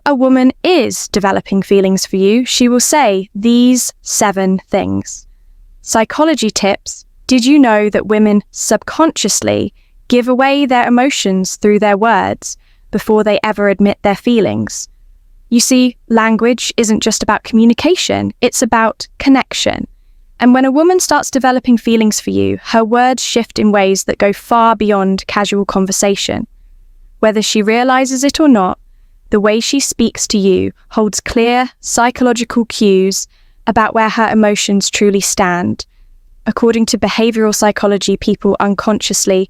a woman is developing feelings for you, she will say these 7 things. Psychology tips. Did you know that women subconsciously give away their emotions through their words before they ever admit their feelings? You see, language isn't just about communication, it's about connection. And when a woman starts developing feelings for you, her words shift in ways that go far beyond casual conversation. Whether she realizes it or not, the way she speaks to you holds clear psychological cues about where her emotions truly stand. According to behavioral psychology, people unconsciously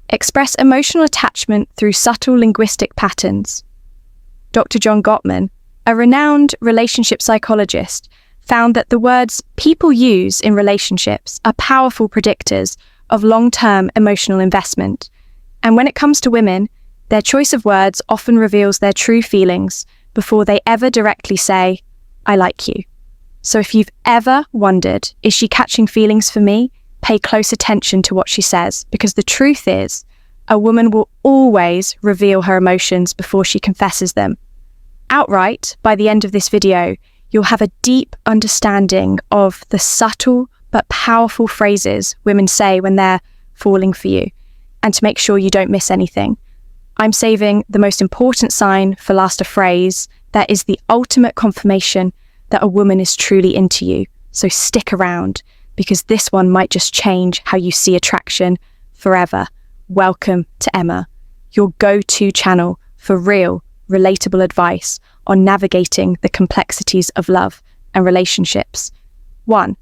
express emotional attachment through subtle linguistic patterns. Dr. John Gottman, a renowned relationship psychologist, found that the words people use in relationships are powerful predictors of long-term emotional investment. And when it comes to women, their choice of words often reveals their true feelings before they ever directly say, "I like you." So if you've ever wondered, is she catching feelings for me? Pay close attention to what she says, because the truth is, a woman will always reveal her emotions before she confesses them. Outright, by the end of this video, you'll have a deep understanding of the subtle but powerful phrases women say when they're falling for you, and to make sure you don't miss anything. I'm saving the most important sign for last, a phrase that is the ultimate confirmation that a woman is truly into you. So stick around, because this one might just change how you see attraction forever. Welcome to Emma, your go-to channel for real, relatable advice on navigating the complexities of love and relationships. 1.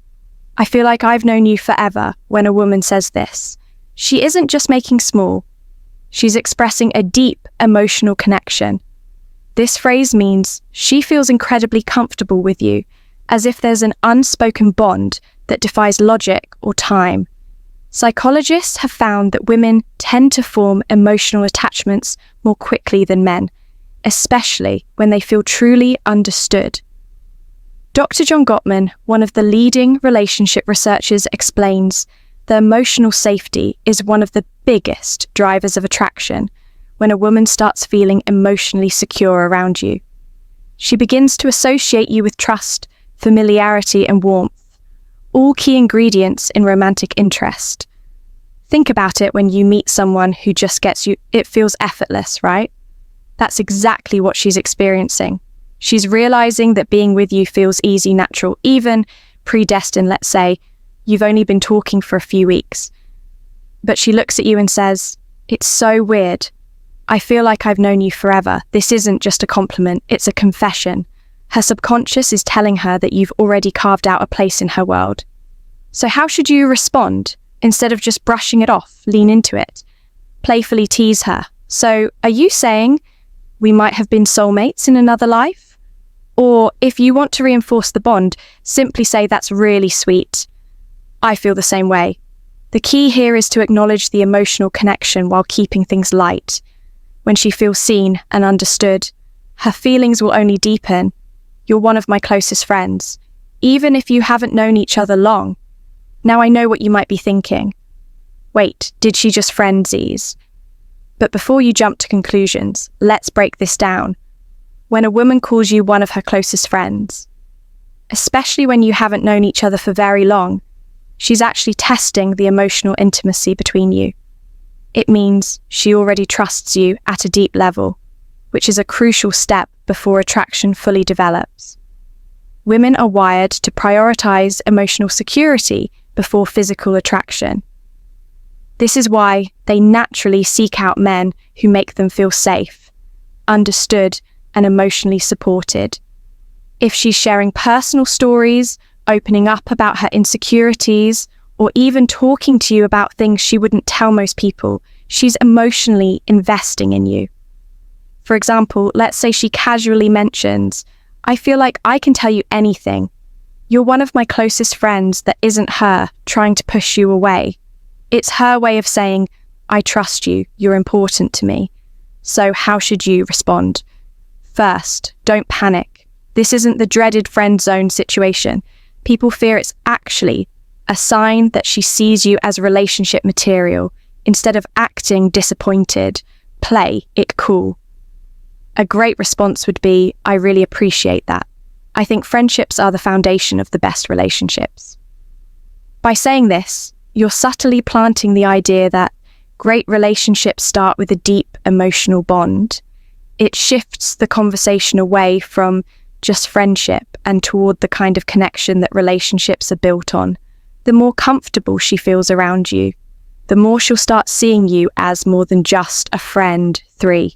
I feel like I've known you forever when a woman says this. She isn't just making small. She's expressing a deep emotional connection. This phrase means she feels incredibly comfortable with you, as if there's an unspoken bond that defies logic or time. Psychologists have found that women tend to form emotional attachments more quickly than men, especially when they feel truly understood. Dr. John Gottman, one of the leading relationship researchers, explains that emotional safety is one of the biggest drivers of attraction when a woman starts feeling emotionally secure around you. She begins to associate you with trust, familiarity, and warmth, all key ingredients in romantic interest. Think about it when you meet someone who just gets you, it feels effortless, right? That's exactly what she's experiencing. She's realizing that being with you feels easy, natural, even predestined. Let's say you've only been talking for a few weeks, but she looks at you and says, "It's so weird. I feel like I've known you forever." This isn't just a compliment, it's a confession. Her subconscious is telling her that you've already carved out a place in her world. So how should you respond? Instead of just brushing it off, lean into it. Playfully tease her. "So, are you saying we might have been soulmates in another life?" Or if you want to reinforce the bond, simply say, "That's really sweet. I feel the same way." The key here is to acknowledge the emotional connection while keeping things light. When she feels seen and understood, her feelings will only deepen. "You're one of my closest friends, even if you haven't known each other long." Now I know what you might be thinking. Wait, did she just friendsies? But before you jump to conclusions, let's break this down. When a woman calls you one of her closest friends, especially when you haven't known each other for very long, she's actually testing the emotional intimacy between you. It means she already trusts you at a deep level, which is a crucial step before attraction fully develops. Women are wired to prioritize emotional security before physical attraction. This is why they naturally seek out men who make them feel safe, understood, and emotionally supported. If she's sharing personal stories, opening up about her insecurities, or even talking to you about things she wouldn't tell most people, she's emotionally investing in you. For example, let's say she casually mentions, "I feel like I can tell you anything. You're one of my closest friends," that isn't her trying to push you away. It's her way of saying, "I trust you, you're important to me." So how should you respond? First, don't panic. This isn't the dreaded friend zone situation. People fear it's actually a sign that she sees you as relationship material. Instead of acting disappointed, play it cool. A great response would be, I really appreciate that. I think friendships are the foundation of the best relationships. By saying this, you're subtly planting the idea that great relationships start with a deep emotional bond. It shifts the conversation away from just friendship and toward the kind of connection that relationships are built on. The more comfortable she feels around you, the more she'll start seeing you as more than just a friend. 3.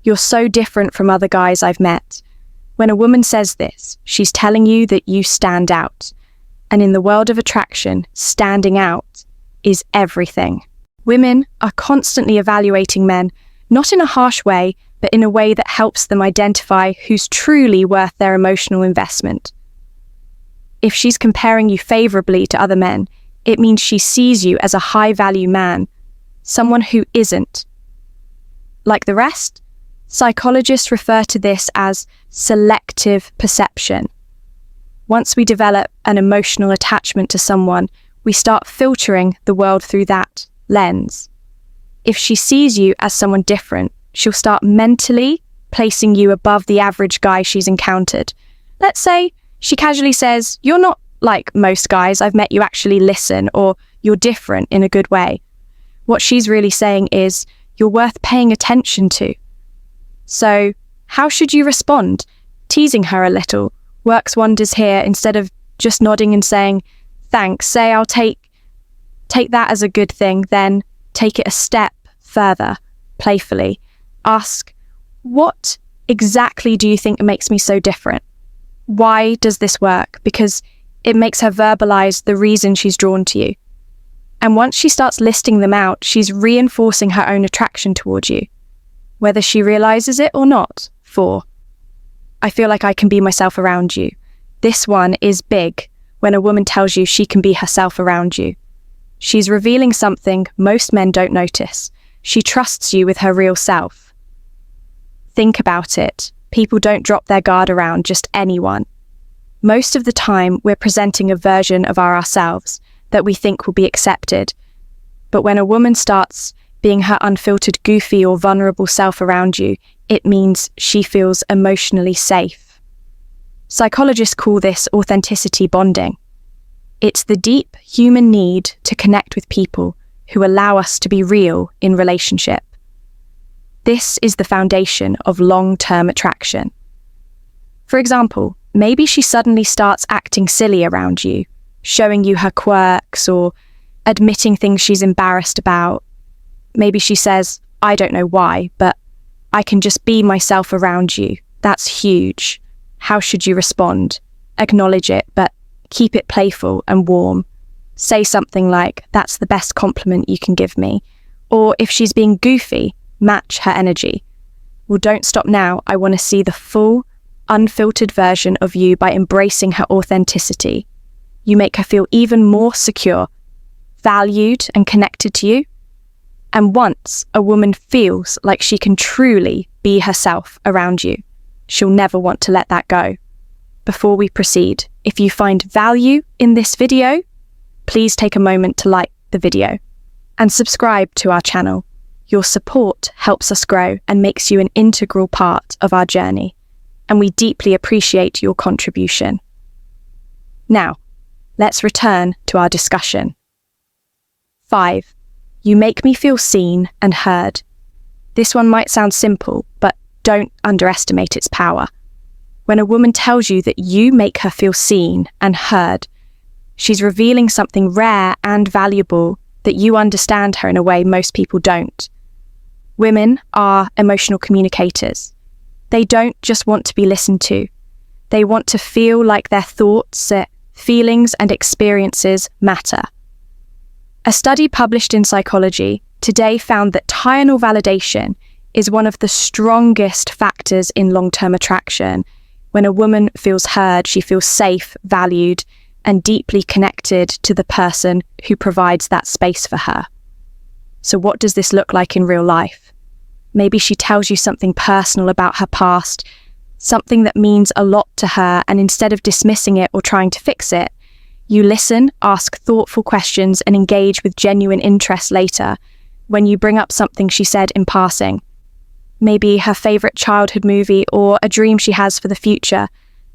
You're so different from other guys I've met. When a woman says this, she's telling you that you stand out. And in the world of attraction, standing out is everything. Women are constantly evaluating men, not in a harsh way, but in a way that helps them identify who's truly worth their emotional investment. If she's comparing you favorably to other men, it means she sees you as a high-value man, someone who isn't. Like the rest, psychologists refer to this as selective perception. Once we develop an emotional attachment to someone, we start filtering the world through that lens. If she sees you as someone different, she'll start mentally placing you above the average guy she's encountered. Let's say she casually says, "You're not like most guys I've met, you actually listen," or "You're different in a good way." What she's really saying is, you're worth paying attention to. So, how should you respond? Teasing her a little works wonders here. Instead of just nodding and saying, "Thanks," say, "I'll take that as a good thing," then take it a step further, playfully. Ask, "What exactly do you think makes me so different? Why does this work?" Because it makes her verbalize the reason she's drawn to you. And once she starts listing them out, she's reinforcing her own attraction towards you, whether she realizes it or not. 4. I feel like I can be myself around you. This one is big when a woman tells you she can be herself around you. She's revealing something most men don't notice. She trusts you with her real self. Think about it. People don't drop their guard around just anyone. Most of the time, we're presenting a version of ourselves that we think will be accepted. But when a woman starts being her unfiltered, goofy or vulnerable self around you, it means she feels emotionally safe. Psychologists call this authenticity bonding. It's the deep human need to connect with people who allow us to be real in relationship. This is the foundation of long-term attraction. For example, maybe she suddenly starts acting silly around you, showing you her quirks or admitting things she's embarrassed about. Maybe she says, "I don't know why, but I can just be myself around you." That's huge. How should you respond? Acknowledge it, but keep it playful and warm. Say something like, "That's the best compliment you can give me." Or if she's being goofy, match her energy. Well, don't stop now. I want to see the full, unfiltered version of you by embracing her authenticity. You make her feel even more secure, valued, and connected to you. And once a woman feels like she can truly be herself around you, she'll never want to let that go. Before we proceed, if you find value in this video, please take a moment to like the video and subscribe to our channel. Your support helps us grow and makes you an integral part of our journey, and we deeply appreciate your contribution. Now, let's return to our discussion. 5. You make me feel seen and heard. This one might sound simple, but don't underestimate its power. When a woman tells you that you make her feel seen and heard, she's revealing something rare and valuable, that you understand her in a way most people don't. Women are emotional communicators. They don't just want to be listened to. They want to feel like their thoughts, feelings, and experiences matter. A study published in Psychology today found that tonal validation is one of the strongest factors in long-term attraction. When a woman feels heard, she feels safe, valued, and deeply connected to the person who provides that space for her. So what does this look like in real life? Maybe she tells you something personal about her past, something that means a lot to her, and instead of dismissing it or trying to fix it, you listen, ask thoughtful questions, and engage with genuine interest later when you bring up something she said in passing. maybe her favorite childhood movie or a dream she has for the future.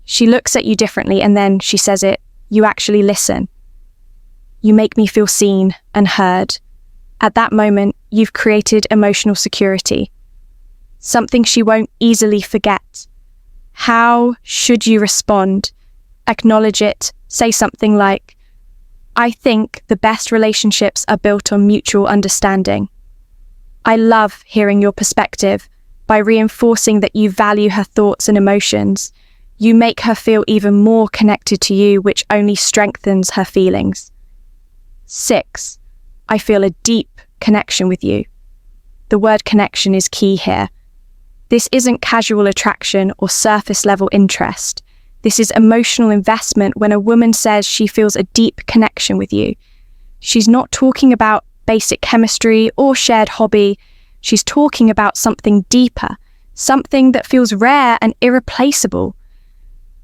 She looks at you differently and then she says it. You actually listen. You make me feel seen and heard. At that moment, you've created emotional security, something she won't easily forget. How should you respond? Acknowledge it. Say something like, I think the best relationships are built on mutual understanding. I love hearing your perspective. By reinforcing that you value her thoughts and emotions, you make her feel even more connected to you, which only strengthens her feelings. 6. I feel a deep connection with you. The word connection is key here. This isn't casual attraction or surface level interest. This is emotional investment when a woman says she feels a deep connection with you. She's not talking about basic chemistry or shared hobby. She's talking about something deeper, something that feels rare and irreplaceable.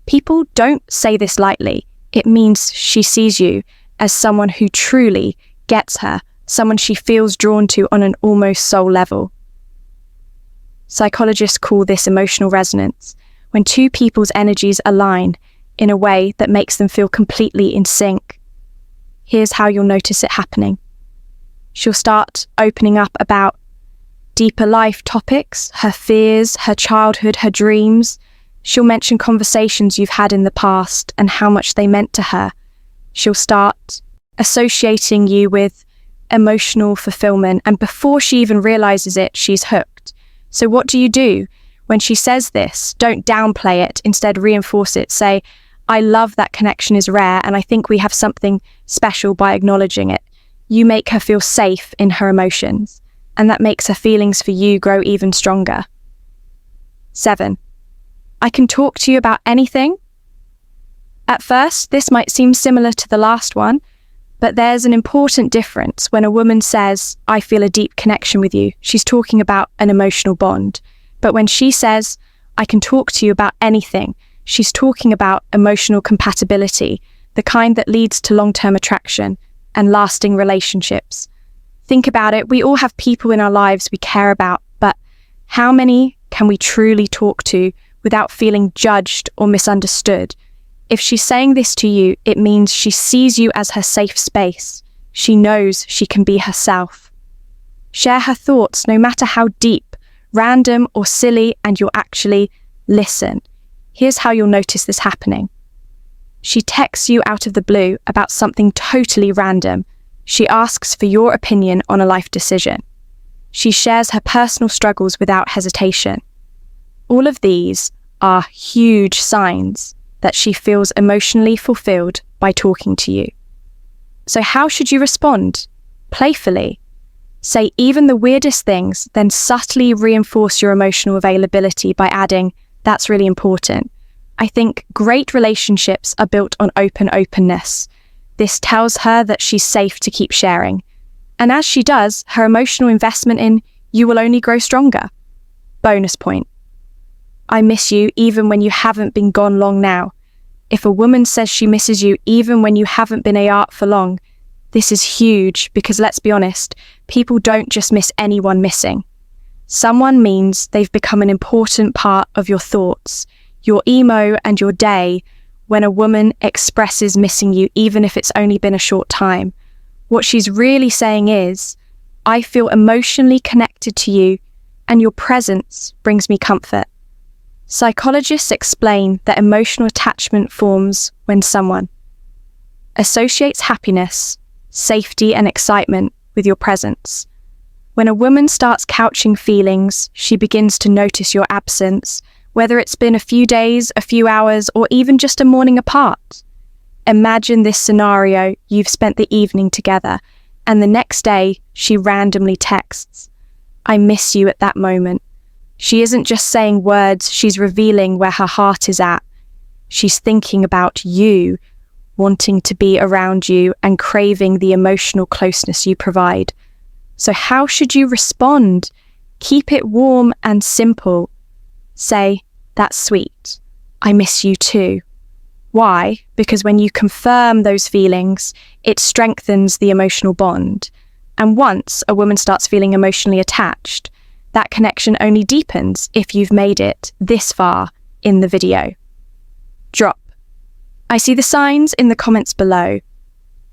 People don't say this lightly. It means she sees you as someone who truly gets her, someone she feels drawn to on an almost soul level. Psychologists call this emotional resonance, when two people's energies align in a way that makes them feel completely in sync. Here's how you'll notice it happening. She'll start opening up about deeper life topics, her fears, her childhood, her dreams. She'll mention conversations you've had in the past and how much they meant to her. She'll start associating you with emotional fulfillment, and before she even realizes it, she's hooked. So what do? When she says this, don't downplay it, instead reinforce it. Say, I love that connection is rare and I think we have something special by acknowledging it. You make her feel safe in her emotions, and that makes her feelings for you grow even stronger. 7. I can talk to you about anything. At first, this might seem similar to the last one, but there's an important difference when a woman says, I feel a deep connection with you. She's talking about an emotional bond. But when she says, I can talk to you about anything, she's talking about emotional compatibility, the kind that leads to long-term attraction and lasting relationships. Think about it, we all have people in our lives we care about, but how many can we truly talk to without feeling judged or misunderstood? If she's saying this to you, it means she sees you as her safe space. She knows she can be herself. Share her thoughts, no matter how deep, random or silly, and you'll actually listen. Here's how you'll notice this happening. She texts you out of the blue about something totally random. She asks for your opinion on a life decision. She shares her personal struggles without hesitation. All of these are huge signs that she feels emotionally fulfilled by talking to you. So how should you respond? Playfully. Say even the weirdest things, then subtly reinforce your emotional availability by adding, that's really important. I think great relationships are built on openness. This tells her that she's safe to keep sharing. And as she does, her emotional investment in you will only grow stronger. Bonus point. I miss you even when you haven't been gone long now. If a woman says she misses you even when you haven't been apart for long, this is huge because let's be honest, people don't just miss anyone missing. Someone means they've become an important part of your thoughts, your emo and your day. When a woman expresses missing you, even if it's only been a short time, what she's really saying is, I feel emotionally connected to you and your presence brings me comfort. Psychologists explain that emotional attachment forms when someone associates happiness, safety, and excitement with your presence. When a woman starts couching feelings, she begins to notice your absence, whether it's been a few days, a few hours, or even just a morning apart. Imagine this scenario: you've spent the evening together, and the next day she randomly texts, I miss you at that moment. She isn't just saying words, she's revealing where her heart is at. She's thinking about you, wanting to be around you, and craving the emotional closeness you provide. So how should you respond? Keep it warm and simple. Say, that's sweet. I miss you too. Why? Because when you confirm those feelings, it strengthens the emotional bond. And once a woman starts feeling emotionally attached, That connection only deepens if you've made it this far in the video. Drop. I see the signs in the comments below.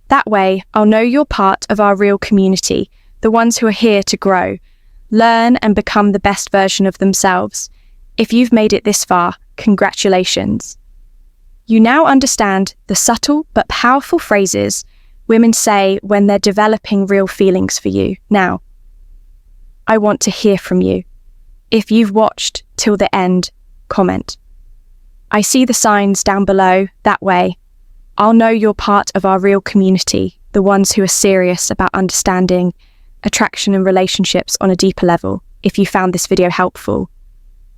That way, I'll know you're part of our real community, the ones who are here to grow, learn and become the best version of themselves. If you've made it this far, congratulations. You now understand the subtle but powerful phrases women say when they're developing real feelings for you. Now, I want to hear from you. If you've watched till the end, comment. I see the signs down below. That way, I'll know you're part of our real community, the ones who are serious about understanding attraction and relationships on a deeper level. If you found this video helpful,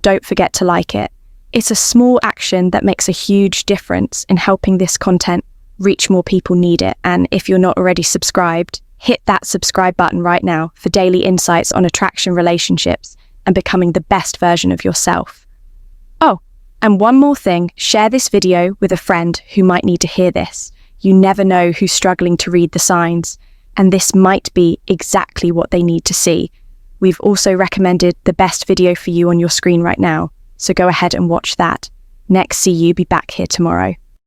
don't forget to like it. It's a small action that makes a huge difference in helping this content reach more people need it. And if you're not already subscribed, hit that subscribe button right now for daily insights on attraction, relationships, and becoming the best version of yourself. Oh, and one more thing, share this video with a friend who might need to hear this. You never know who's struggling to read the signs, and this might be exactly what they need to see. We've also recommended the best video for you on your screen right now, so go ahead and watch that. Next, see you be back here tomorrow.